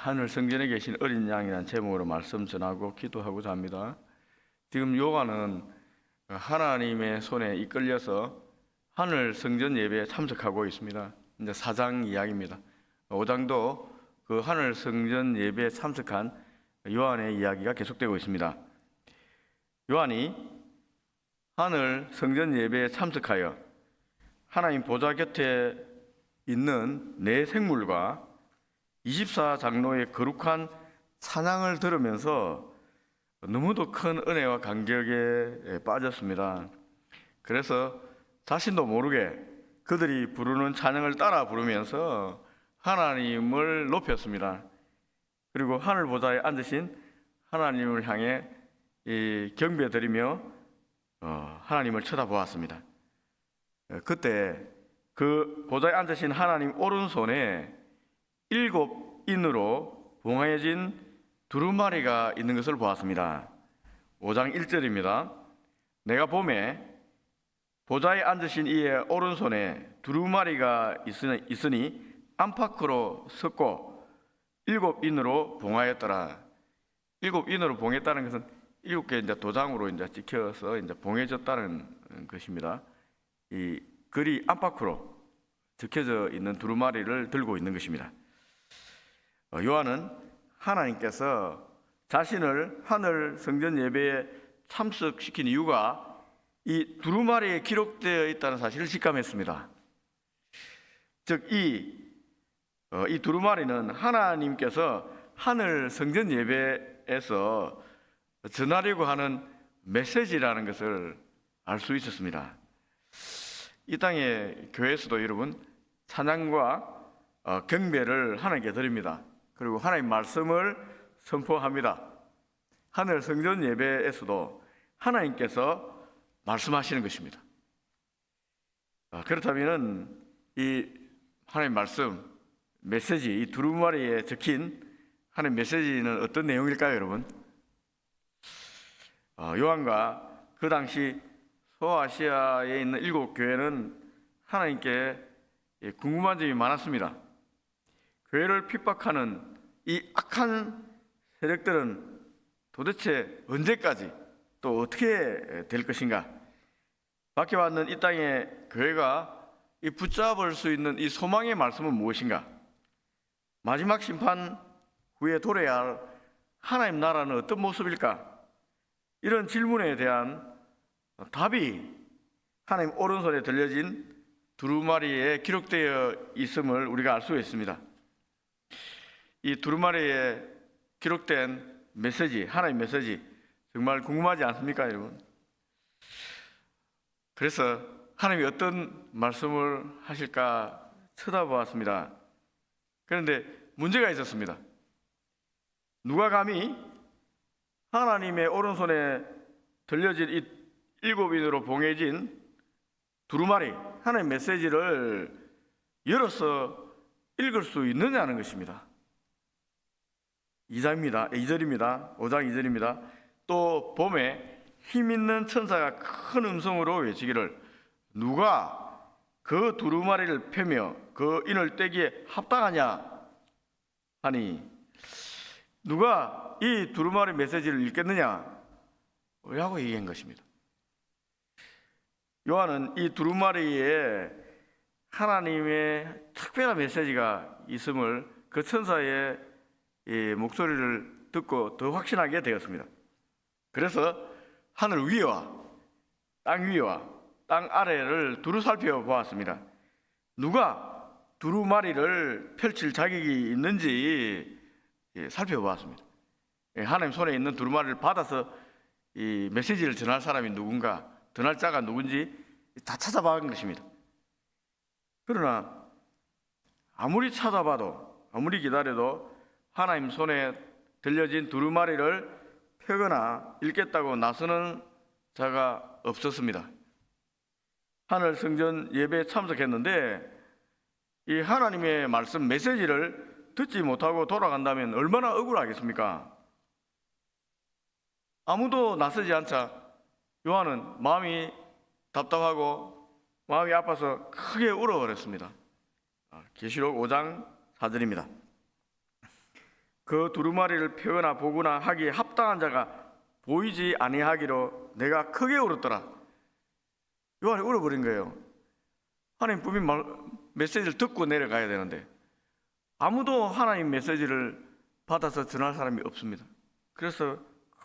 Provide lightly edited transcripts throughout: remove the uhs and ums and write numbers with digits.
하늘 성전에 계신 어린 양이라는 제목으로 말씀 전하고 기도하고자 합니다. 지금 요한은 하나님의 손에 이끌려서 하늘 성전 예배에 참석하고 있습니다. 이제 4장 이야기입니다. 5장도 그 하늘 성전 예배에 참석한 요한의 이야기가 계속되고 있습니다. 요한이 하늘 성전 예배에 참석하여 하나님 보좌 곁에 있는 네 생물과 24장로의 거룩한 찬양을 들으면서 너무도 큰 은혜와 감격에 빠졌습니다. 그래서 자신도 모르게 그들이 부르는 찬양을 따라 부르면서 하나님을 높였습니다. 그리고 하늘 보좌에 앉으신 하나님을 향해 경배드리며 하나님을 쳐다보았습니다. 그때 그 보좌에 앉으신 하나님 오른손에 7인으로 봉해진 두루마리가 있는 것을 보았습니다. 5장 1절입니다. 내가 보매 보좌에 앉으신 이의 오른손에 두루마리가 있으니 안팎으로 섰고 7인으로 봉하였더라. 7인으로 봉했다는 것은 7개 이제 도장으로 이제 찍혀서 이제 봉해졌다는 것입니다. 이 글이 안팎으로 적혀져 있는 두루마리를 들고 있는 것입니다. 요한은 하나님께서 자신을 하늘 성전 예배에 참석시킨 이유가 이 두루마리에 기록되어 있다는 사실을 직감했습니다. 즉, 이 두루마리는 하나님께서 하늘 성전 예배에서 전하려고 하는 메시지라는 것을 알 수 있었습니다. 이 땅의 교회에서도 여러분 찬양과 경배를 하나님께 드립니다. 그리고 하나님 말씀을 선포합니다. 하늘 성전 예배에서도 하나님께서 말씀하시는 것입니다. 그렇다면 이 하나님 말씀 메시지, 이 두루마리에 적힌 하나님 메시지는 어떤 내용일까요, 여러분? 요한과 그 당시 소아시아에 있는 7교회는 하나님께 궁금한 점이 많았습니다. 교회를 핍박하는 이 악한 세력들은 도대체 언제까지 또 어떻게 될 것인가? 밖에 왔는 이 땅의 교회가 이 붙잡을 수 있는 이 소망의 말씀은 무엇인가? 마지막 심판 후에 도래야 할 하나님 나라는 어떤 모습일까? 이런 질문에 대한 답이 하나님 오른손에 들려진 두루마리에 기록되어 있음을 우리가 알 수 있습니다. 이 두루마리에 기록된 메시지, 하나님 메시지 정말 궁금하지 않습니까, 여러분? 그래서 하나님이 어떤 말씀을 하실까 쳐다보았습니다. 그런데 문제가 있었습니다. 누가 감히 하나님의 오른손에 들려진 이 7인으로 봉해진 두루마리, 하나님 메시지를 열어서 읽을 수 있느냐는 것입니다. 2절입니다. 5장 2절입니다. 또 봄에 힘있는 천사가 큰 음성으로 외치기를 누가 그 두루마리를 펴며 그 인을 떼기에 합당하냐 하니 누가 이 두루마리 메시지를 읽겠느냐 라고 얘기한 것입니다. 요한은 이 두루마리에 하나님의 특별한 메시지가 있음을 그 천사의 목소리를 듣고 더 확신하게 되었습니다. 그래서 하늘 위와 땅 아래를 두루 살펴보았습니다. 누가 두루마리를 펼칠 자격이 있는지 살펴보았습니다. 하나님 손에 있는 두루마리를 받아서 이 메시지를 전할 사람이 누군가, 전할 자가 누군지 다 찾아본 것입니다. 그러나 아무리 찾아봐도, 아무리 기다려도 하나님 손에 들려진 두루마리를 펴거나 읽겠다고 나서는 자가 없었습니다. 하늘 성전 예배에 참석했는데 이 하나님의 말씀 메시지를 듣지 못하고 돌아간다면 얼마나 억울하겠습니까? 아무도 나서지 않자 요한은 마음이 답답하고 마음이 아파서 크게 울어버렸습니다. 계시록 5장 4절입니다. 그 두루마리를 펴거나 보거나 하기에 합당한 자가 보이지 아니하기로 내가 크게 울었더라. 요한이 울어버린 거예요. 하나님 분명히 메시지를 듣고 내려가야 되는데 아무도 하나님 메시지를 받아서 전할 사람이 없습니다. 그래서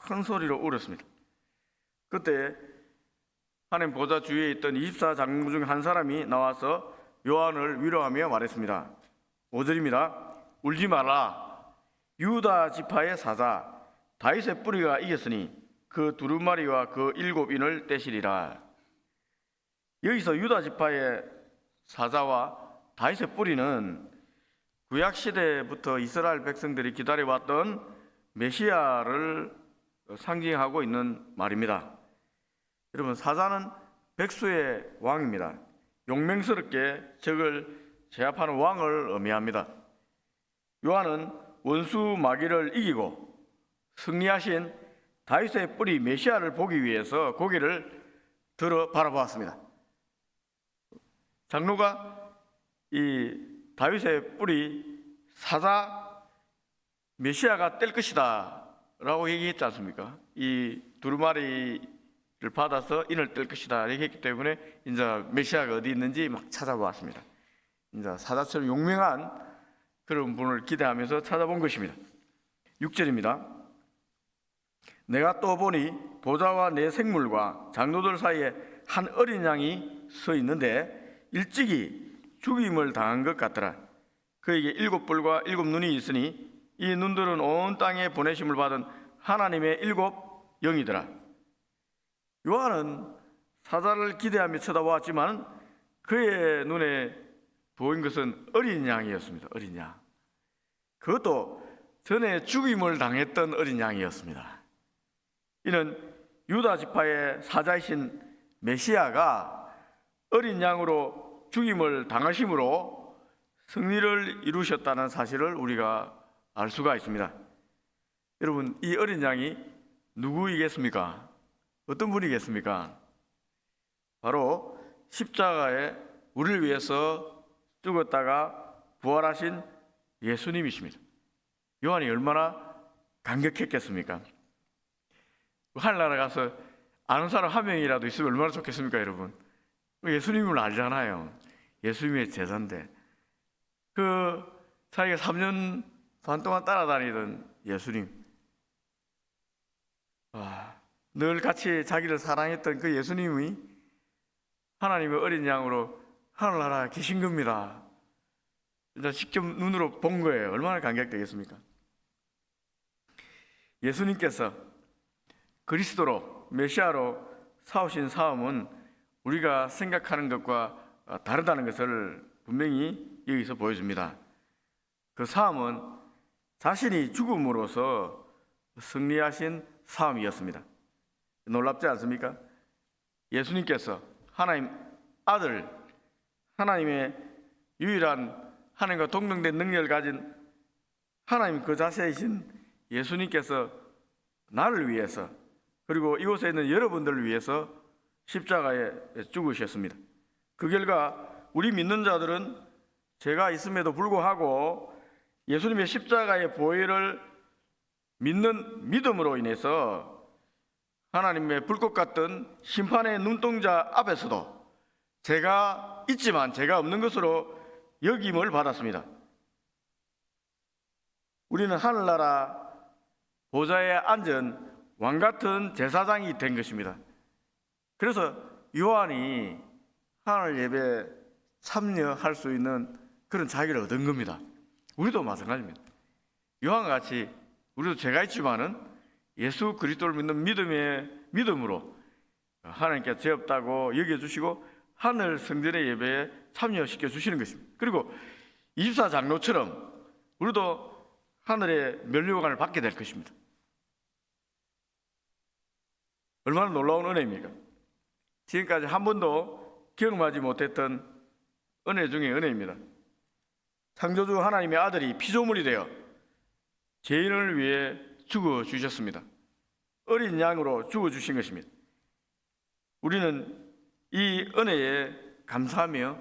큰 소리로 울었습니다. 그때 하나님 보좌 주위에 있던 24장로 중 한 사람이 나와서 요한을 위로하며 말했습니다. 5절입니다. 울지 마라. 유다 지파의 사자 다윗의 뿌리가 이겼으니 그 두루마리와 그 7인을 떼시리라. 여기서 유다 지파의 사자와 다윗의 뿌리는 구약 시대부터 이스라엘 백성들이 기다려왔던 메시아를 상징하고 있는 말입니다. 여러분, 사자는 백수의 왕입니다. 용맹스럽게 적을 제압하는 왕을 의미합니다. 요한은 원수 마귀를 이기고 승리하신 다윗의 뿌리 메시아를 보기 위해서 고개를 들어 바라보았습니다. 장로가 이 다윗의 뿌리 사자 메시아가 뗄 것이다 라고 얘기했지 않습니까? 이 두루마리를 받아서 인을 뗄 것이다 얘기했기 때문에 이제 메시아가 어디 있는지 막 찾아보았습니다. 이제 사자처럼 용맹한 그런 분을 기대하면서 찾아본 것입니다. 6절입니다. 내가 또 보니 보좌와 내 생물과 장로들 사이에 한 어린 양이 서 있는데 일찍이 죽임을 당한 것 같더라. 그에게 7뿔과 7눈이 있으니 이 눈들은 온 땅에 보내심을 받은 하나님의 7 영이더라. 요한은 사자를 기대하며 쳐다보았지만 그의 눈에 보인 것은 어린 양이었습니다. 어린 양. 그것도 전에 죽임을 당했던 어린 양이었습니다. 이는 유다 지파의 사자이신 메시아가 어린 양으로 죽임을 당하심으로 승리를 이루셨다는 사실을 우리가 알 수가 있습니다. 여러분, 이 어린 양이 누구이겠습니까? 어떤 분이겠습니까? 바로 십자가에 우리를 위해서 죽었다가 부활하신 예수님이십니다. 요한이 얼마나 감격했겠습니까? 하늘나라 가서 아는 사람 한 명이라도 있으면 얼마나 좋겠습니까, 여러분? 예수님을 알잖아요. 예수님의 제자인데 그 자기가 3년 반 동안 따라다니던 예수님, 늘 같이 자기를 사랑했던 그 예수님이 하나님의 어린 양으로 하늘나라에 계신 겁니다. 이제 직접 눈으로 본 거예요. 얼마나 감격되겠습니까? 예수님께서 그리스도로 메시아로 사오신 사업은 우리가 생각하는 것과 다르다는 것을 분명히 여기서 보여줍니다. 그 사함은 자신이 죽음으로써 승리하신 사함이었습니다. 놀랍지 않습니까? 예수님께서 하나님 아들, 하나님의 유일한 하나님과 동등된 능력을 가진 하나님 그 자체이신 예수님께서 나를 위해서 그리고 이곳에 있는 여러분들을 위해서 십자가에 죽으셨습니다. 그 결과 우리 믿는 자들은 죄가 있음에도 불구하고 예수님의 십자가의 보혈을 믿는 믿음으로 인해서 하나님의 불꽃 같은 심판의 눈동자 앞에서도 죄가 있지만 죄가 없는 것으로 여김을 받았습니다. 우리는 하늘나라 보좌에 앉은 왕 같은 제사장이 된 것입니다. 그래서 요한이 하늘 예배에 참여할 수 있는 그런 자격을 얻은 겁니다. 우리도 마찬가지입니다. 요한과 같이 우리도 죄가 있지만은 예수 그리스도를 믿는 믿음으로 하나님께 죄 없다고 여겨주시고 하늘 성전의 예배에 참여시켜 주시는 것입니다. 그리고 24장로처럼 우리도 하늘의 면류관을 받게 될 것입니다. 얼마나 놀라운 은혜입니까? 지금까지 한 번도 경험하지 못했던 은혜 중에 은혜입니다. 창조주 하나님의 아들이 피조물이 되어 죄인을 위해 죽어주셨습니다. 어린 양으로 죽어주신 것입니다. 우리는 이 은혜에 감사하며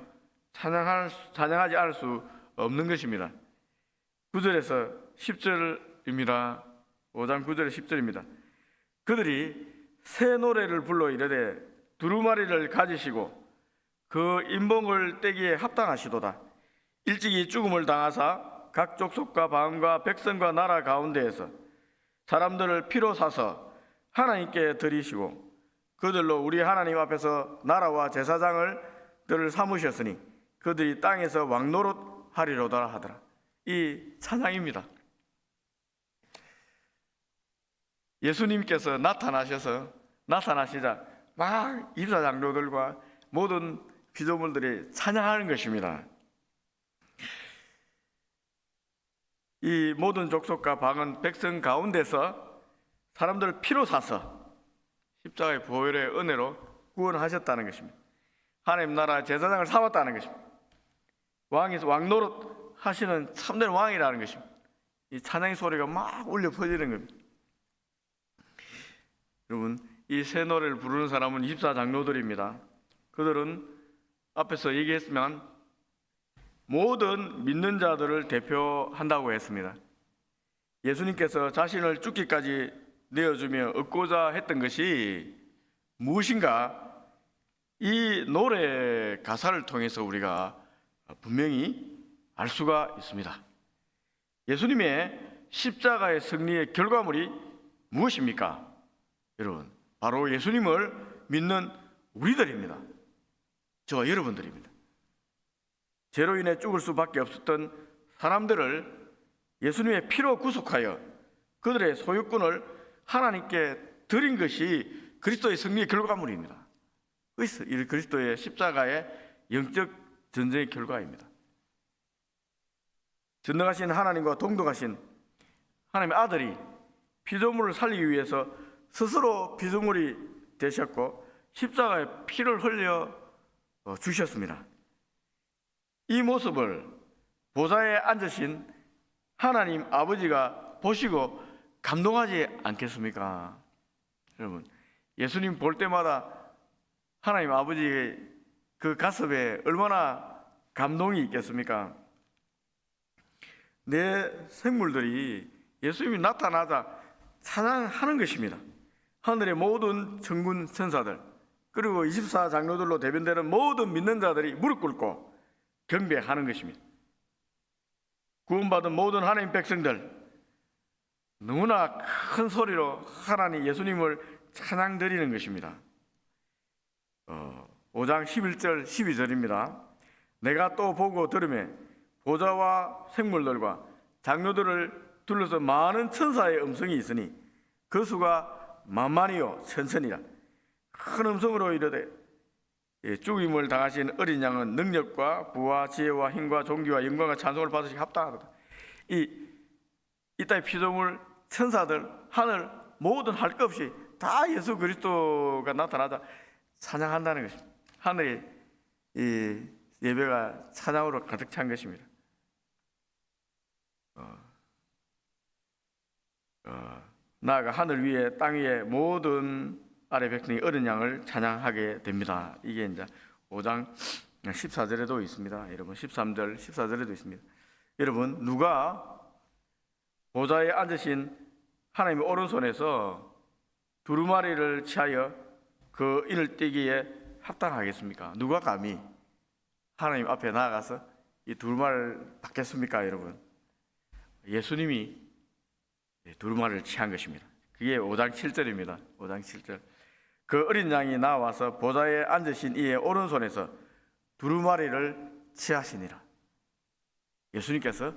찬양하지 않을 수 없는 것입니다. 9절에서 10절입니다. 5장 9절에 10절입니다. 그들이 새 노래를 불러 이르되 두루마리를 가지시고 그 인봉을 떼기에 합당하시도다. 일찍이 죽음을 당하사 각 족속과 방언과 백성과 나라 가운데에서 사람들을 피로 사서 하나님께 드리시고 그들로 우리 하나님 앞에서 나라와 제사장을 들을 삼으셨으니 그들이 땅에서 왕노릇 하리로다 하더라. 이 찬양입니다. 예수님께서 나타나시자 막 입사장로들과 모든 피조물들이 찬양하는 것입니다. 이 모든 족속과 방언 백성 가운데서 사람들을 피로 사서 십자가의 보혈의 은혜로 구원하셨다는 것입니다. 하나님 나라 제사장을 삼았다는 것입니다. 왕노릇 하시는 참된 왕이라는 것입니다. 이 찬양의 소리가 막 울려 퍼지는 겁니다. 여러분, 이 새 노래를 부르는 사람은 24장로들입니다. 그들은 앞에서 얘기했으면 모든 믿는 자들을 대표한다고 했습니다. 예수님께서 자신을 죽기까지 내어주며 얻고자 했던 것이 무엇인가? 이 노래 가사를 통해서 우리가 분명히 알 수가 있습니다. 예수님의 십자가의 승리의 결과물이 무엇입니까? 여러분, 바로 예수님을 믿는 우리들입니다. 저와 여러분들입니다. 죄로 인해 죽을 수밖에 없었던 사람들을 예수님의 피로 구속하여 그들의 소유권을 하나님께 드린 것이 그리스도의 승리의 결과물입니다. 그리스도의 십자가의 영적 전쟁의 결과입니다. 전능하신 하나님과 동등하신 하나님의 아들이 피조물을 살리기 위해서 스스로 피조물이 되셨고 십자가에 피를 흘려 주셨습니다. 이 모습을 보좌에 앉으신 하나님 아버지가 보시고 감동하지 않겠습니까? 여러분, 예수님 볼 때마다 하나님 아버지의 그 가슴에 얼마나 감동이 있겠습니까? 내 생물들이 예수님이 나타나자 찬양하는 것입니다. 하늘의 모든 천군 천사들 그리고 24장로들로 대변되는 모든 믿는 자들이 무릎 꿇고 경배하는 것입니다. 구원받은 모든 하나님 백성들 너무나 큰 소리로 하나님 예수님을 찬양드리는 것입니다. 5장 11절 12절입니다. 내가 또 보고 들으매 보좌와 생물들과 장로들을 둘러서 많은 천사의 음성이 있으니 그 수가 만만이요 천천이라. 큰 음성으로 이르되 죽임을 당하신 어린 양은 능력과 부와 지혜와 힘과 존귀와 영광과 찬송을 받으시기 합당하다. 이 땅의 피조물 천사들 하늘 모든 할 것 없이 다 예수 그리스도가 나타나자 찬양한다는 것입니다. 하늘의 이 예배가 찬양으로 가득 찬 것입니다. 나아가 하늘 위에 땅 위에 모든 아래 백성이 어린 양을 찬양하게 됩니다. 이게 이제 5장 14절에도 있습니다. 여러분 13절 14절에도 있습니다. 여러분 누가 보좌에 앉으신 하나님의 오른손에서 두루마리를 취하여 그 인을 떼기에 합당하겠습니까? 누가 감히 하나님 앞에 나아가서 이 두루마리를 받겠습니까? 여러분 예수님이 두루마리를 취한 것입니다. 그게 5장 7절입니다. 5장 7절. 그 어린 양이 나와서 보좌에 앉으신 이의 오른손에서 두루마리를 취하시니라. 예수님께서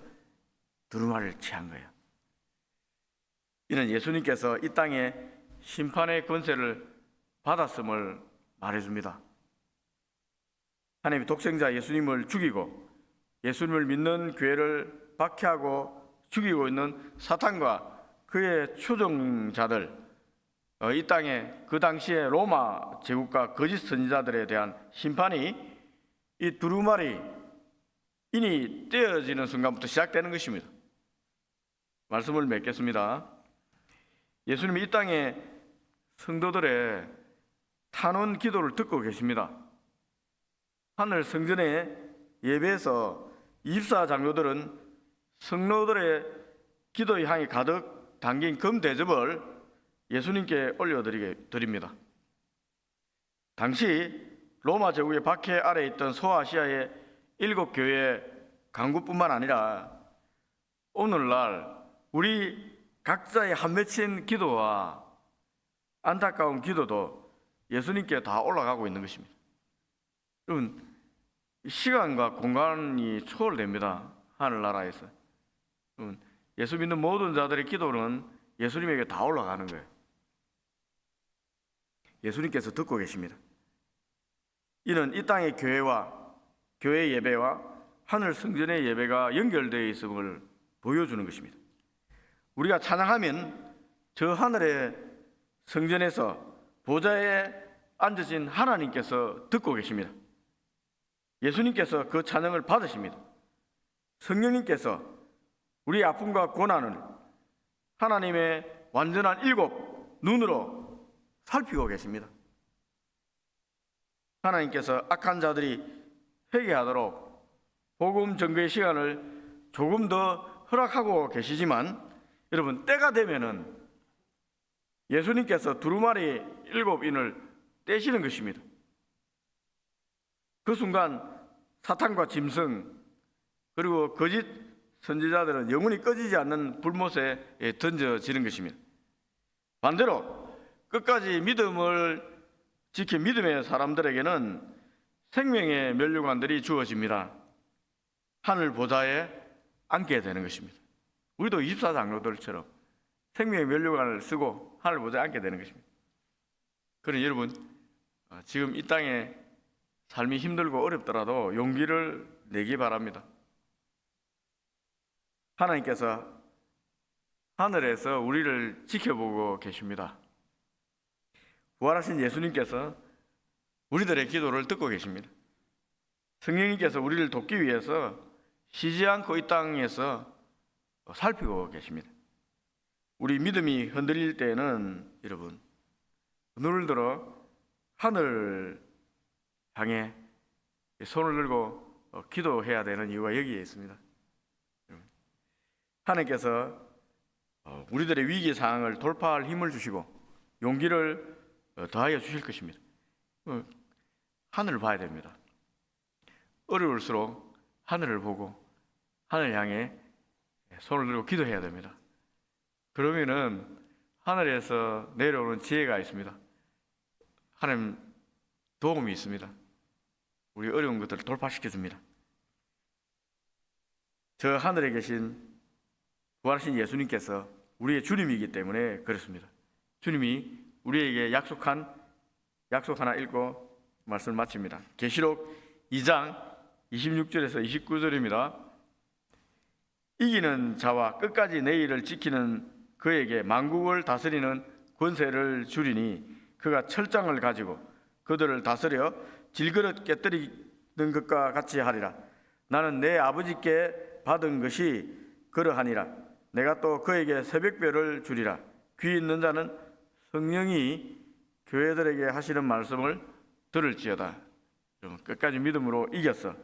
두루마리를 취한 거예요. 이는 예수님께서 이 땅에 심판의 권세를 받았음을 말해줍니다. 하나님이 독생자 예수님을 죽이고 예수님을 믿는 교회를 박해하고 죽이고 있는 사탄과 그의 추종자들, 이 땅에 그 당시에 로마 제국과 거짓 선지자들에 대한 심판이 이 두루마리 인이 떼어지는 순간부터 시작되는 것입니다. 말씀을 맺겠습니다. 예수님이 이 땅에 성도들의 탄원 기도를 듣고 계십니다. 하늘 성전의 예배에서 24장로들은 성도들의 기도의 향이 가득 담긴 금 대접을 예수님께 올려드립니다. 당시 로마 제국의 박해 아래에 있던 소아시아의 7교회 강구뿐만 아니라 오늘날 우리 각자의 한 맺힌 기도와 안타까운 기도도 예수님께 다 올라가고 있는 것입니다. 여러분, 시간과 공간이 초월됩니다. 하늘나라에서. 여러분, 예수 믿는 모든 자들의 기도는 예수님에게 다 올라가는 거예요. 예수님께서 듣고 계십니다. 이는 이 땅의 교회 예배와 하늘 성전의 예배가 연결되어 있음을 보여주는 것입니다. 우리가 찬양하면 저 하늘의 성전에서 보좌에 앉으신 하나님께서 듣고 계십니다. 예수님께서 그 찬양을 받으십니다. 성령님께서 우리의 아픔과 고난을 하나님의 완전한 7 눈으로 살피고 계십니다. 하나님께서 악한 자들이 회개하도록 복음 전거의 시간을 조금 더 허락하고 계시지만, 여러분, 때가 되면은 예수님께서 두루마리 7인을 떼시는 것입니다. 그 순간 사탄과 짐승 그리고 거짓 선지자들은 영원히 꺼지지 않는 불못에 던져지는 것입니다. 반대로 끝까지 믿음을 지킨 믿음의 사람들에게는 생명의 면류관들이 주어집니다. 하늘 보좌에 앉게 되는 것입니다. 우리도 24장로들처럼 생명의 면류관을 쓰고 하늘 보좌에 앉게 되는 것입니다. 그러니 여러분, 지금 이 땅에 삶이 힘들고 어렵더라도 용기를 내기 바랍니다. 하나님께서 하늘에서 우리를 지켜보고 계십니다. 부활하신 예수님께서 우리들의 기도를 듣고 계십니다. 성령님께서 우리를 돕기 위해서 쉬지 않고 이 땅에서 살피고 계십니다. 우리 믿음이 흔들릴 때에는 여러분, 눈을 들어 하늘 향해 손을 들고 기도해야 되는 이유가 여기에 있습니다. 하나님께서 우리들의 위기 상황을 돌파할 힘을 주시고 용기를 더하여 주실 것입니다. 하늘을 봐야 됩니다. 어려울수록 하늘을 보고 하늘 향해 손을 들고 기도해야 됩니다. 그러면은 하늘에서 내려오는 지혜가 있습니다. 하나님 도움이 있습니다. 우리 어려운 것들을 돌파시켜 줍니다. 저 하늘에 계신 부활하신 예수님께서 우리의 주님이기 때문에 그렇습니다. 주님이 우리에게 약속 하나 읽고 말씀을 마칩니다. 계시록 2장 26절에서 29절입니다. 이기는 자와 끝까지 내 일을 지키는 그에게 만국을 다스리는 권세를 주리니 그가 철장을 가지고 그들을 다스려 질그릇 깨뜨리는 것과 같이 하리라. 나는 내 아버지께 받은 것이 그러하니라. 내가 또 그에게 새벽별을 주리라. 귀 있는 자는 성령이 교회들에게 하시는 말씀을 들을지어다. 여러분, 끝까지 믿음으로 이겼어.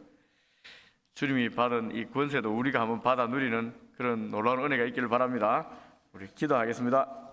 주님이 받은 이 권세도 우리가 한번 받아 누리는 그런 놀라운 은혜가 있기를 바랍니다. 우리 기도하겠습니다.